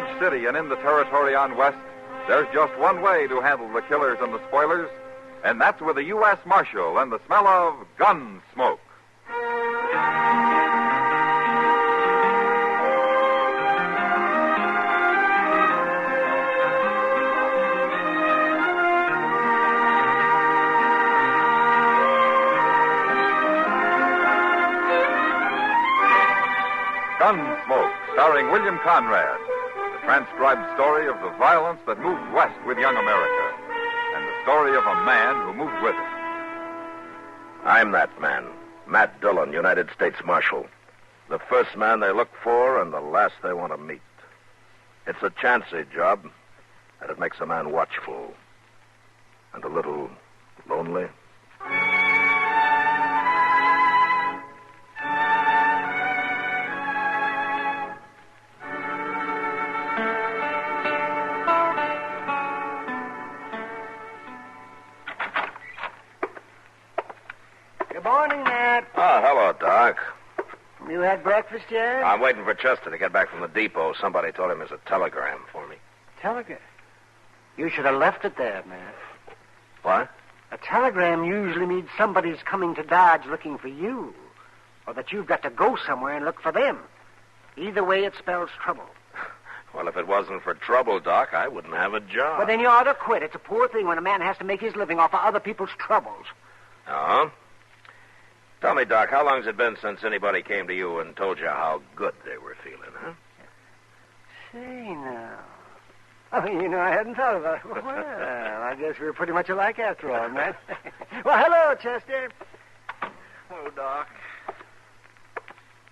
each city and in the territory on West, there's just one way to handle the killers and the spoilers, and that's with a U.S. Marshal and the smell of Gunsmoke. Gunsmoke, starring William Conrad, the transcribed story of the violence that moved west with young America, and the story of a man who moved with it. I'm that man, Matt Dillon, United States Marshal. The first man they look for and the last they want to meet. It's a chancy job, and it makes a man watchful and a little lonely. Good morning, Matt. Oh, hello, Doc. You had breakfast yet? I'm waiting for Chester to get back from the depot. Somebody told him there's a telegram for me. Telegram? You should have left it there, Matt. What? A telegram usually means somebody's coming to Dodge looking for you, or that you've got to go somewhere and look for them. Either way, it spells trouble. Well, if it wasn't for trouble, Doc, I wouldn't have a job. Well, then you ought to quit. It's a poor thing when a man has to make his living off of other people's troubles. Oh? Tell me, Doc, how long's it been since anybody came to you and told you how good they were feeling, huh? Say, now. Oh, I hadn't thought about it. Well, I guess we're pretty much alike after all, Matt. Well, hello, Chester. Hello, Doc.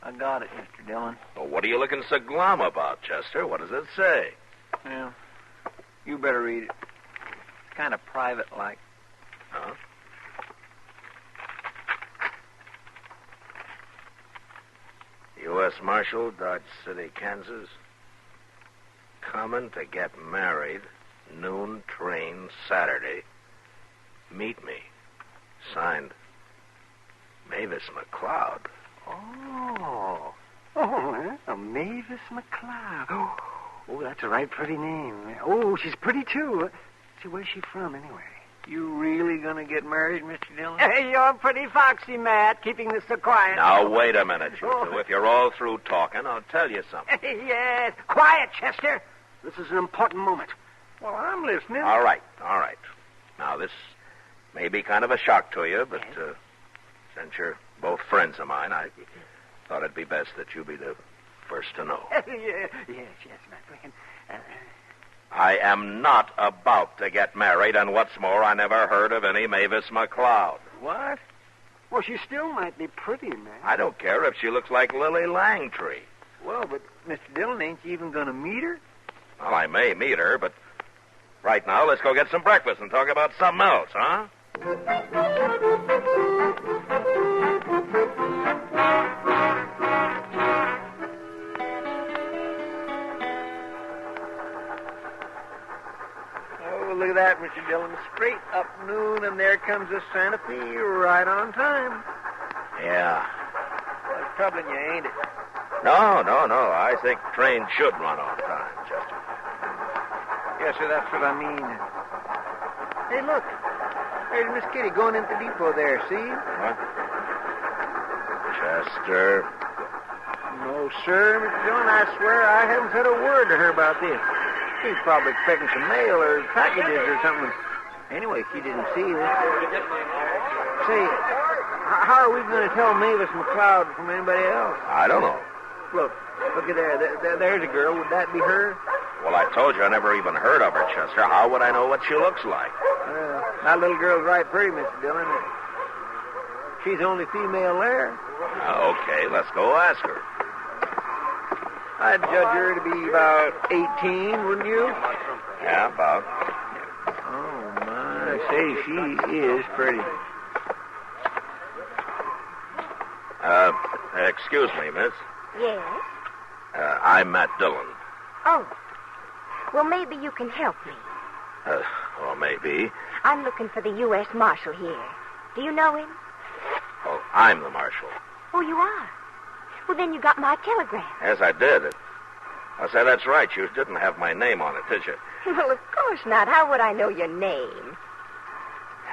I got it, Mr. Dillon. Well, what are you looking so glum about, Chester? What does it say? Well, you better read it. It's kind of private-like. Huh? U.S. Marshal, Dodge City, Kansas. Coming to get married. Noon train, Saturday. Meet me. Signed, Mavis McCloud. Oh, Mavis McCloud. Oh, that's a right pretty name. Oh, she's pretty, too. See, where's she from, anyway? You really gonna get married, Mr. Dillon? Hey, you're pretty foxy, Matt, keeping this so quiet. Now, wait a minute, you two. If you're all through talking, I'll tell you something. Yes. Quiet, Chester. This is an important moment. Well, I'm listening. All right. Now, this may be kind of a shock to you, but since you're both friends of mine, I thought it'd be best that you be the first to know. Yes, Matt. We can... I am not about to get married, and what's more, I never heard of any Mavis McCloud. What? Well, she still might be pretty, man. I don't care if she looks like Lily Langtree. Well, but, Mr. Dillon, ain't you even going to meet her? Well, I may meet her, but right now, let's go get some breakfast and talk about something else, huh? Look at that, Mr. Dillon. Straight up noon, and there comes the Santa Fe right on time. Yeah. Well, it's troubling you, ain't it? No. I think trains should run on time, Chester. Yes, sir, that's what I mean. Hey, look. There's Miss Kitty going into the depot there, see? What? Chester. No, sir, Mr. Dillon. I swear I haven't said a word to her about this. She's probably expecting some mail or packages or something. Anyway, she didn't see this. Say, how are we going to tell Mavis McCloud from anybody else? I don't know. Look at there. There's a girl. Would that be her? Well, I told you I never even heard of her, Chester. How would I know what she looks like? That little girl's right pretty, Mr. Dillon. She's the only female there. Okay, let's go ask her. I'd judge her to be about 18, wouldn't you? Yeah, about. Oh, my. Say, she is pretty. Excuse me, miss. Yes? I'm Matt Dillon. Oh. Well, maybe you can help me. Well, maybe. I'm looking for the U.S. Marshal here. Do you know him? Oh, I'm the marshal. Oh, you are? Well, then you got my telegram. Yes, I did. I say, that's right. You didn't have my name on it, did you? Well, of course not. How would I know your name?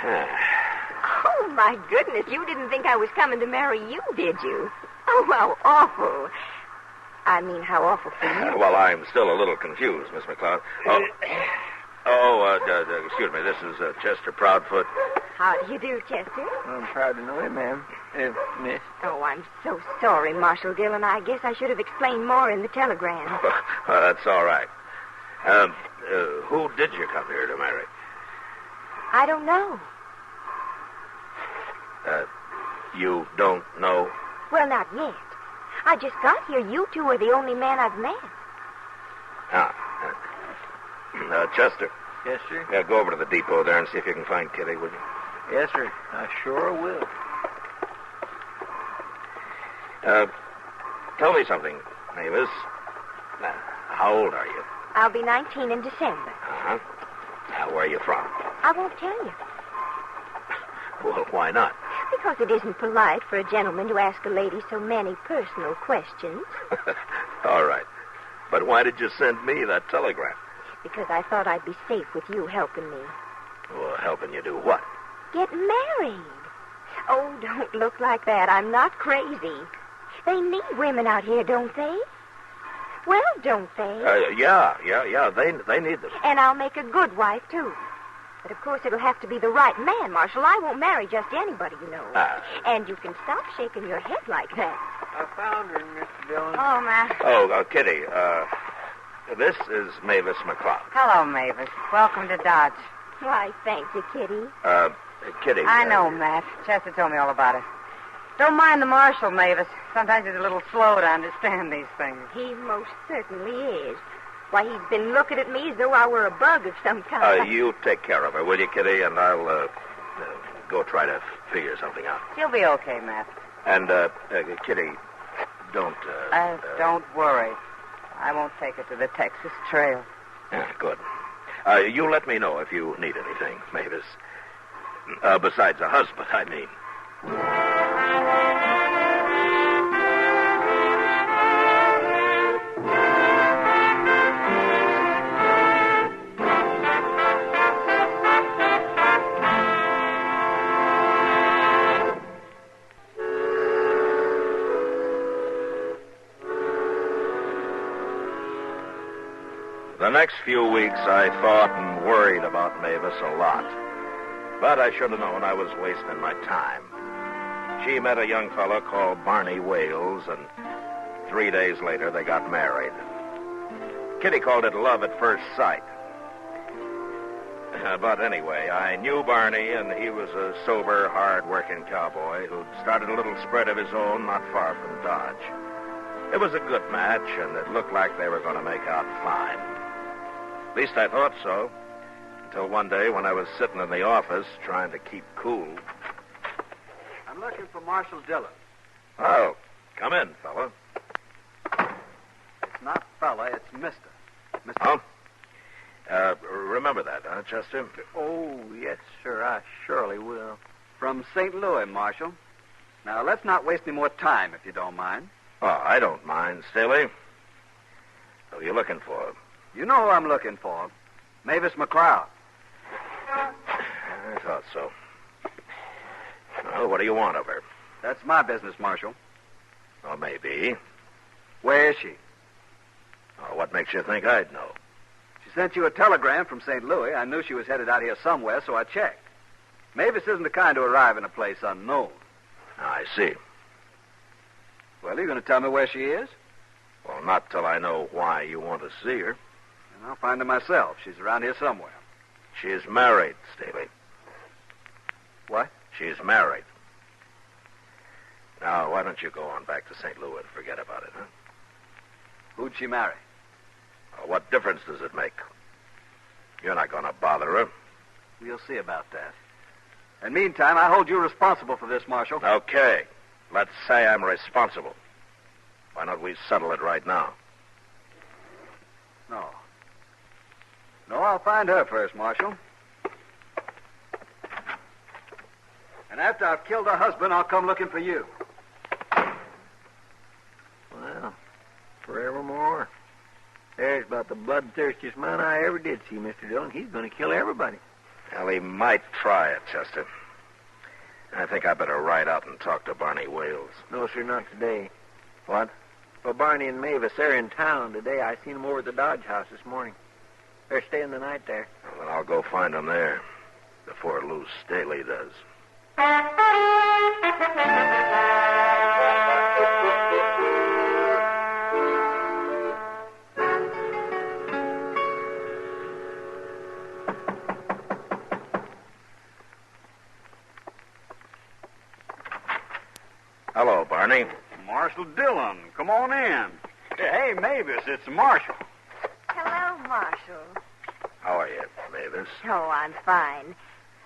Oh, my goodness. You didn't think I was coming to marry you, did you? Oh, how awful. I mean, how awful for you. Well, I'm still a little confused, Miss McCloud. Excuse me. This is Chester Proudfoot. How do you do, Chester? I'm proud to know you, ma'am. Miss. Oh, I'm so sorry, Marshal Dillon. I guess I should have explained more in the telegram. That's all right. Who did you come here to marry? I don't know. You don't know? Well, not yet. I just got here. You two are the only man I've met. Chester. Yes, sir? Yeah, go over to the depot there and see if you can find Kitty, will you? Yes, sir. I sure will. Tell me something, Mavis. How old are you? I'll be 19 in December. Uh-huh. Where are you from? I won't tell you. Well, why not? Because it isn't polite for a gentleman to ask a lady so many personal questions. All right. But why did you send me that telegram? Because I thought I'd be safe with you helping me. Well, helping you do what? Get married. Oh, don't look like that. I'm not crazy. They need women out here, don't they? Well, don't they? Yeah. They need them. And I'll make a good wife, too. But, of course, it'll have to be the right man, Marshal. I won't marry just anybody, you know. And you can stop shaking your head like that. I found her, Mr. Dillon. Oh, my. Oh, Kitty, this is Mavis McCloud. Hello, Mavis. Welcome to Dodge. Why, thank you, Kitty. Kitty. I know, Matt. Chester told me all about it. Don't mind the marshal, Mavis. Sometimes he's a little slow to understand these things. He most certainly is. Why, he's been looking at me as though I were a bug of some kind. You take care of her, will you, Kitty? And I'll go try to figure something out. She'll be okay, Matt. And, Kitty, don't... don't worry. I won't take her to the Texas Trail. Yeah, good. You let me know if you need anything, Mavis. Besides a husband, I mean. The next few weeks, I thought and worried about Mavis a lot. But I should have known I was wasting my time. She met a young fellow called Barney Wales, and 3 days later, they got married. Kitty called it love at first sight. But anyway, I knew Barney, and he was a sober, hard-working cowboy who'd started a little spread of his own not far from Dodge. It was a good match, and it looked like they were going to make out fine. At least I thought so, until one day when I was sitting in the office trying to keep cool. I'm looking for Marshal Dillon. Oh, come in, fella. It's not fella, it's Mister. Oh? Remember that, huh, Chester? Oh, yes, sir, I surely will. From St. Louis, Marshal. Now, let's not waste any more time, if you don't mind. Oh, I don't mind, Staley. Who are you looking for? You know who I'm looking for. Mavis McCloud. I thought so. Well, what do you want of her? That's my business, Marshal. Oh, maybe. Where is she? Oh, what makes you think I'd know? She sent you a telegram from St. Louis. I knew she was headed out here somewhere, so I checked. Mavis isn't the kind to arrive in a place unknown. I see. Well, are you going to tell me where she is? Well, not till I know why you want to see her. And I'll find her myself. She's around here somewhere. She's married, Staley. What? She's married. Now, why don't you go on back to St. Louis and forget about it, huh? Who'd she marry? Well, what difference does it make? You're not going to bother her. We'll see about that. And meantime, I hold you responsible for this, Marshal. Okay. Let's say I'm responsible. Why don't we settle it right now? No. No, I'll find her first, Marshal. And after I've killed her husband, I'll come looking for you. Well, forevermore. about the bloodthirstiest man I ever did see, Mr. Dillon. He's going to kill everybody. Well, he might try it, Chester. I think I better ride out and talk to Barney Wales. No, sir, not today. What? Well, Barney and Mavis, they're in town today. I seen them over at the Dodge House this morning. They're staying the night there. Well, then I'll go find them there before Lou Staley does. Hello, Barney. Marshal Dillon, come on in. Hey, Mavis, it's Marshal. Hello, Marshal. How are you, Mavis? Oh, I'm fine.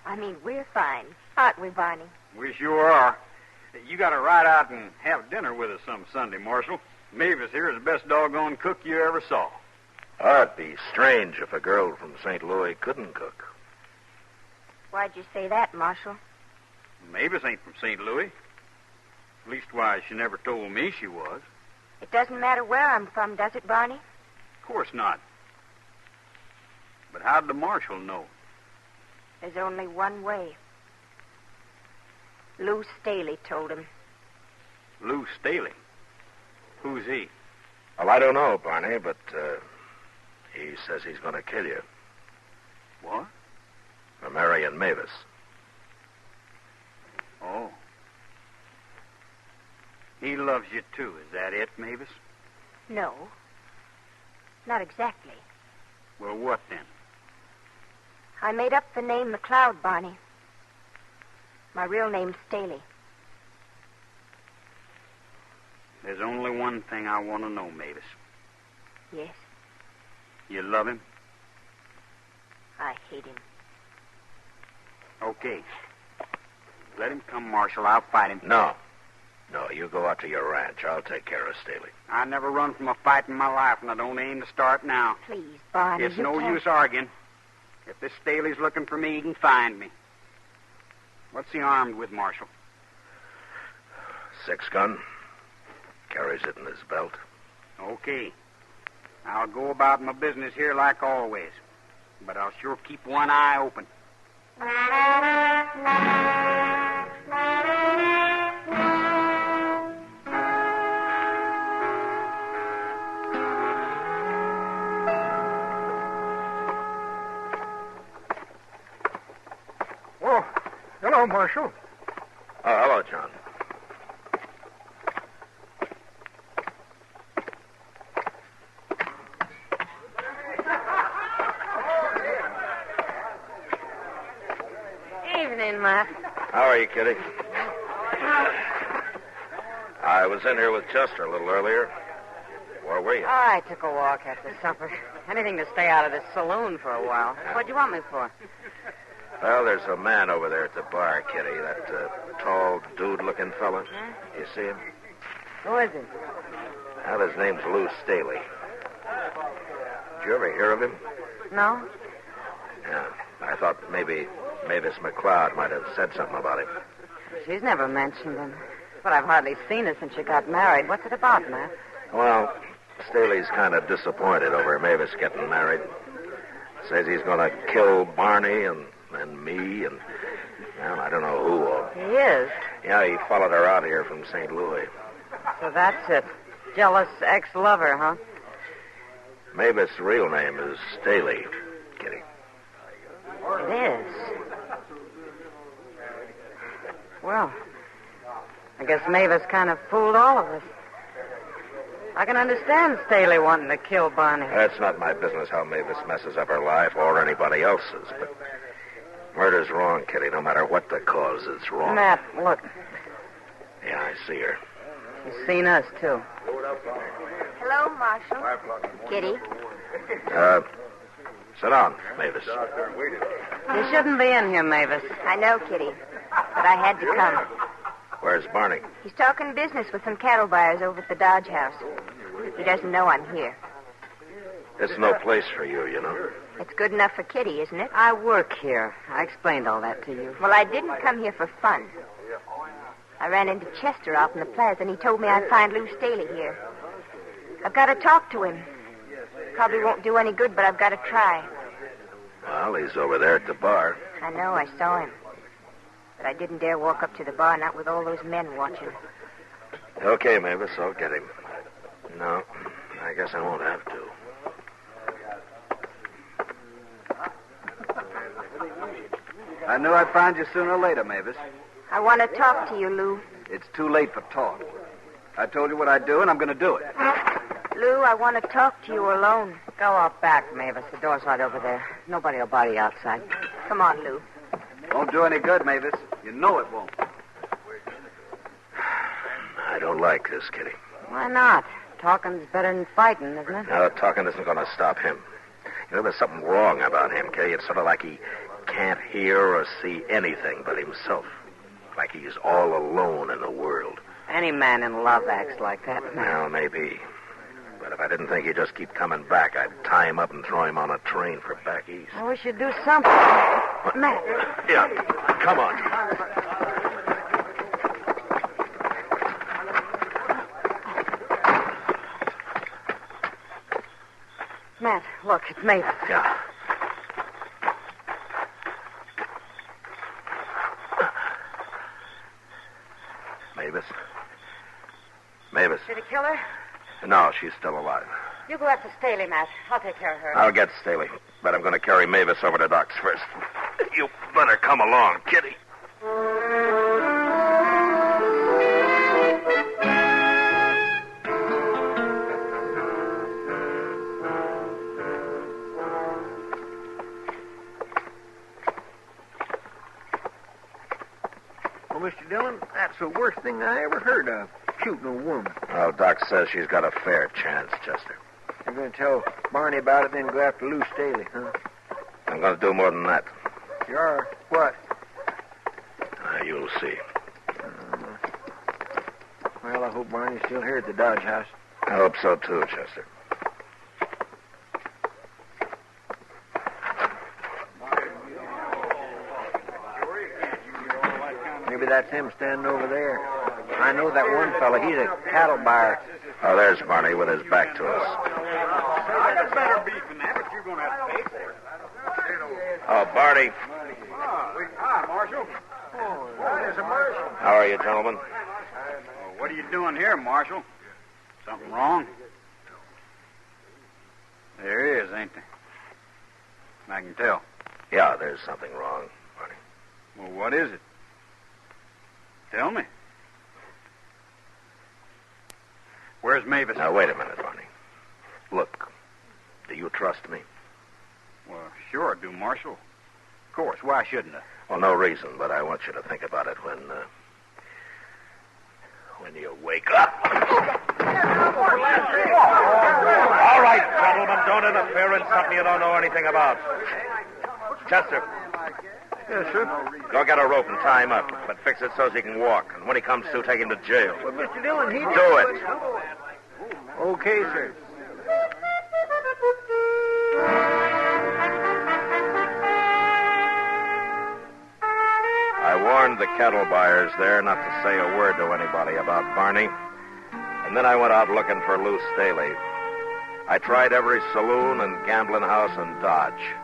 I mean, we're fine. Aren't we, Barney? We sure are. You got to ride out and have dinner with us some Sunday, Marshal. Mavis here is the best doggone cook you ever saw. Oh, it'd be strange if a girl from St. Louis couldn't cook. Why'd you say that, Marshal? Mavis ain't from St. Louis. Leastwise, she never told me she was. It doesn't matter where I'm from, does it, Barney? Of course not. But how did the Marshal know? There's only one way. Lou Staley told him. Lou Staley? Who's he? Well, I don't know, Barney, but he says he's going to kill you. What? For marrying Mavis. Oh. He loves you, too. Is that it, Mavis? No. Not exactly. Well, what then? I made up the name McCloud, Barney. My real name's Staley. There's only one thing I want to know, Mavis. Yes, You love him? I hate him. Okay. Let him come, Marshal. I'll fight him. No, you go out to your ranch. I'll take care of Staley. I never run from a fight in my life, and I don't aim to start now. Please, Barney. It's you no can't... use arguing. If this Staley's looking for me, he can find me. What's he armed with, Marshal? 6-gun. Carries it in his belt. Okay. I'll go about my business here like always. But I'll sure keep one eye open. Oh, hello, Marshal. Oh, hello, John. Evening, Matt. How are you, Kitty? I was in here with Chester a little earlier. Where were you? Oh, I took a walk after supper. Anything to stay out of this saloon for a while. What'd you want me for? Well, there's a man over there at the bar, Kitty. That tall, dude-looking fella. You see him? Who is he? Well, his name's Lou Staley. Did you ever hear of him? No? Yeah. I thought maybe Mavis McCloud might have said something about him. She's never mentioned him. But I've hardly seen her since she got married. What's it about, Matt? Well, Staley's kind of disappointed over Mavis getting married. Says he's going to kill Barney and me and, well, I don't know who. He is. Yeah, he followed her out here from St. Louis. So that's it. Jealous ex-lover, huh? Mavis' real name is Staley, Kitty. It is. Well, I guess Mavis kind of fooled all of us. I can understand Staley wanting to kill Barney. That's not my business how Mavis messes up her life or anybody else's, but murder's wrong, Kitty. No matter what the cause, it's wrong. Matt, look. Yeah, I see her. She's seen us, too. Hello, Marshal. Kitty. Sit down, Mavis. You shouldn't be in here, Mavis. I know, Kitty, but I had to come. Where's Barney? He's talking business with some cattle buyers over at the Dodge House. He doesn't know I'm here. It's no place for you, you know. It's good enough for Kitty, isn't it? I work here. I explained all that to you. Well, I didn't come here for fun. I ran into Chester out in the plaza, and he told me I'd find Lou Staley here. I've got to talk to him. Probably won't do any good, but I've got to try. Well, he's over there at the bar. I know, I saw him. But I didn't dare walk up to the bar, not with all those men watching. Okay, Mavis, I'll get him. No, I guess I won't have to. I knew I'd find you sooner or later, Mavis. I want to talk to you, Lou. It's too late for talk. I told you what I'd do, and I'm going to do it. Lou, I want to talk to you alone. Go out back, Mavis. The door's right over there. Nobody will bother you outside. Come on, Lou. Won't do any good, Mavis. You know it won't. I don't like this, Kitty. Why not? Talking's better than fighting, isn't it? No, talking isn't going to stop him. You know, there's something wrong about him, Kitty. It's sort of like he can't hear or see anything but himself. Like he's all alone in the world. Any man in love acts like that. Well, maybe. But if I didn't think he'd just keep coming back, I'd tie him up and throw him on a train for back east. Well, we should do something. Matt. Yeah, come on. Matt, look, it's Mavis. Yeah. Mavis. Did he kill her? No, she's still alive. You go after Staley, Matt. I'll take care of her. I'll get Staley, but I'm going to carry Mavis over to Doc's first. You better come along, Kitty. Well, Mr. Dillon, that's the worst thing I ever heard of, shooting a woman. Well, Doc says she's got a fair chance, Chester. You're going to tell Barney about it, then go after Lou Staley, huh? I'm going to do more than that. You are? What? You'll see. Well, I hope Barney's still here at the Dodge House. I hope so, too, Chester. Maybe that's him standing over there. I know that one fella. He's a cattle buyer. Oh, there's Barney with his back to us. I got better beef than that, but you're going to have to pay for it. Oh, Barney. Hi, Marshal. There's a Marshal. How are you, gentlemen? What are you doing here, Marshal? Something wrong? There is, ain't there? I can tell. Yeah, there's something wrong, Barney. Well, what is it? Tell me. Where's Mavis? Now, wait a minute, Barney. Look, do you trust me? Well, sure I do, Marshal. Of course. Why shouldn't I? Well, no reason, but I want you to think about it when you wake up. All right, gentlemen, don't interfere in something you don't know anything about. Chester. Yes, sir. Go get a rope and tie him up, but fix it so he can walk. And when he comes to, take him to jail. But, Mr. Dillon, he... Do it. Okay, sir. I warned the cattle buyers there not to say a word to anybody about Barney. And then I went out looking for Lou Staley. I tried every saloon and gambling house in Dodge.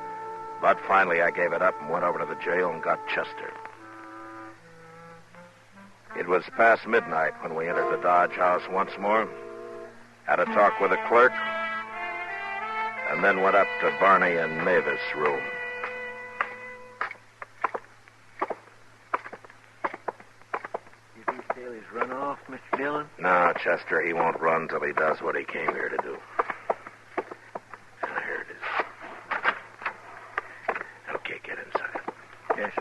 But finally I gave it up and went over to the jail and got Chester. It was past midnight when we entered the Dodge house once more, had a talk with the clerk, and then went up to Barney and Mavis' room. You think Staley's run off, Mr. Dillon? No, Chester, he won't run till he does what he came here to do. Here it is. Okay, get inside. Yes.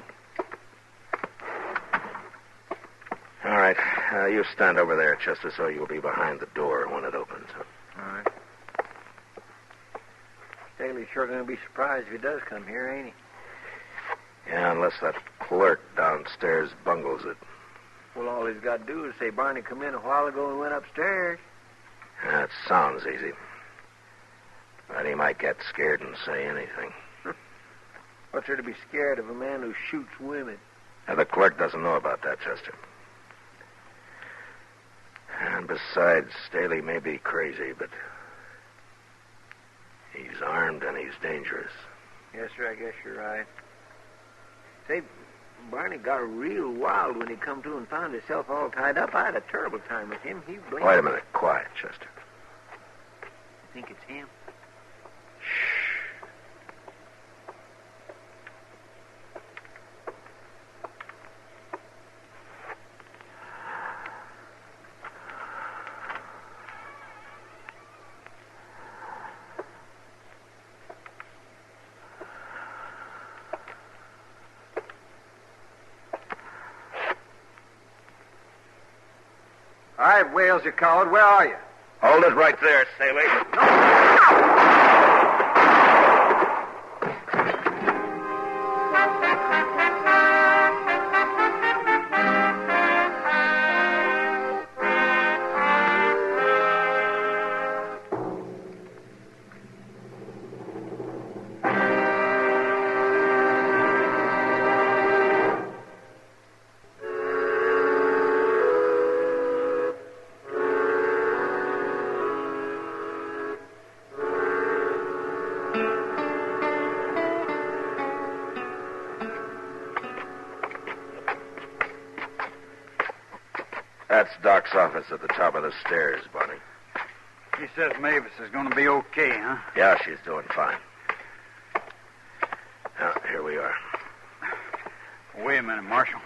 All right, you stand over there, Chester, so you'll be behind the door when it opens. All right. Staley's sure going to be surprised if he does come here, ain't he? Yeah, unless that clerk downstairs bungles it. Well, all he's got to do is say Barney come in a while ago and went upstairs. That sounds easy. But he might get scared and say anything. What's there to be scared of a man who shoots women? Now, the clerk doesn't know about that, Chester. And besides, Staley may be crazy, but He's armed and he's dangerous. Yes, sir, I guess you're right. Say, Barney got real wild when he come to and found himself all tied up. I had a terrible time with him. He blamed... Wait a minute. Quiet, Chester. I think it's him. All right, Wales, you coward. Where are you? Hold it right there, Staley. That's Doc's office at the top of the stairs, Barney. He says Mavis is going to be okay, huh? Yeah, she's doing fine. Now, here we are. Wait a minute, Marshal.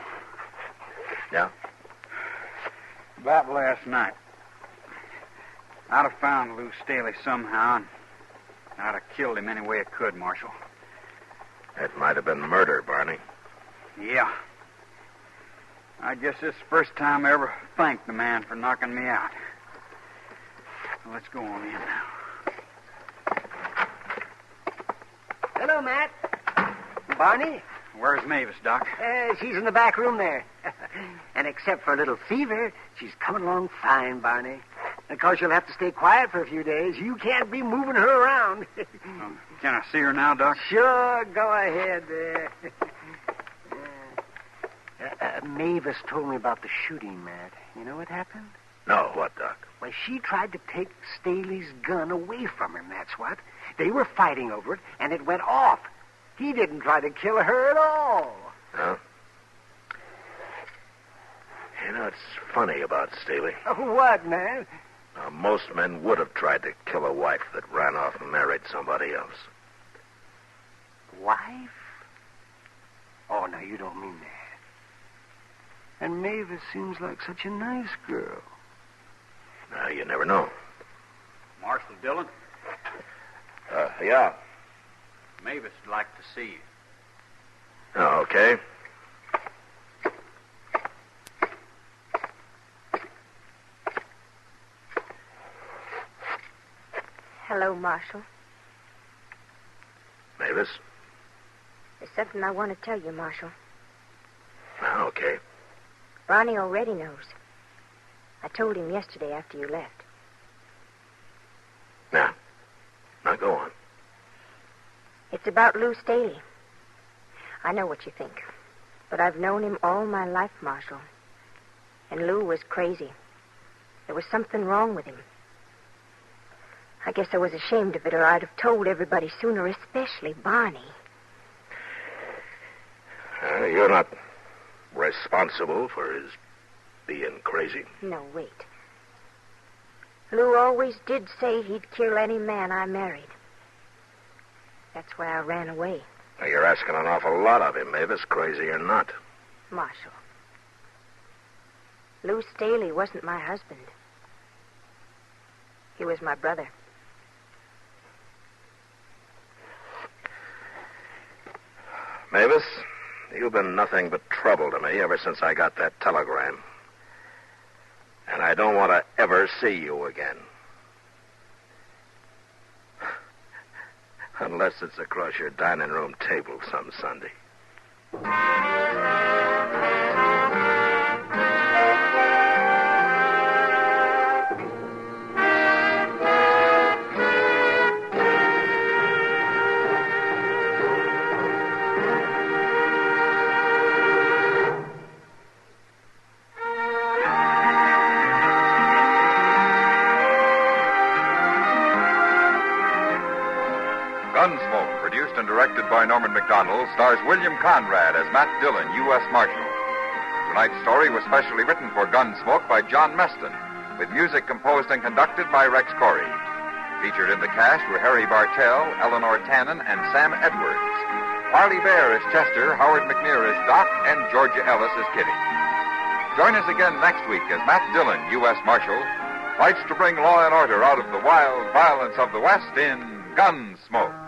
Yeah? About last night, I'd have found Lou Staley somehow, and I'd have killed him any way I could, Marshal. It might have been murder, Barney. Yeah. I guess this is the first time I ever thanked the man for knocking me out. Well, let's go on in now. Hello, Matt. Barney? Where's Mavis, Doc? She's in the back room there. And except for a little fever, she's coming along fine, Barney. Of course, you'll have to stay quiet for a few days. You can't be moving her around. Can I see her now, Doc? Sure, go ahead. Mavis told me about the shooting, Matt. You know what happened? No, what, Doc? Well, she tried to take Staley's gun away from him, that's what. They were fighting over it, and it went off. He didn't try to kill her at all. Huh? You know, it's funny about Staley. What, man? Now, most men would have tried to kill a wife that ran off and married somebody else. Wife? Oh, no, you don't mean that. And Mavis seems like such a nice girl. Now, you never know. Marshal Dillon? Yeah. Mavis would like to see you. Oh, okay. Hello, Marshal. Mavis? There's something I want to tell you, Marshal. Okay. Barney already knows. I told him yesterday after you left. Now go on. It's about Lou Staley. I know what you think, but I've known him all my life, Marshal. And Lou was crazy. There was something wrong with him. I guess I was ashamed of it, or I'd have told everybody sooner, especially Barney. You're not responsible for his being crazy. No, wait. Lou always did say he'd kill any man I married. That's why I ran away. Now, you're asking an awful lot of him, Mavis, crazy or not. Marshal, Lou Staley wasn't my husband. He was my brother. Mavis, you've been nothing but trouble to me ever since I got that telegram. And I don't want to ever see you again. Unless it's across your dining room table some Sunday. McDonald stars William Conrad as Matt Dillon, U.S. Marshal. Tonight's story was specially written for Gunsmoke by John Meston, with music composed and conducted by Rex Corey. Featured in the cast were Harry Bartell, Eleanor Tannen, and Sam Edwards. Harley Bear as Chester, Howard McNear as Doc, and Georgia Ellis as Kitty. Join us again next week as Matt Dillon, U.S. Marshal, fights to bring law and order out of the wild violence of the West in Gunsmoke.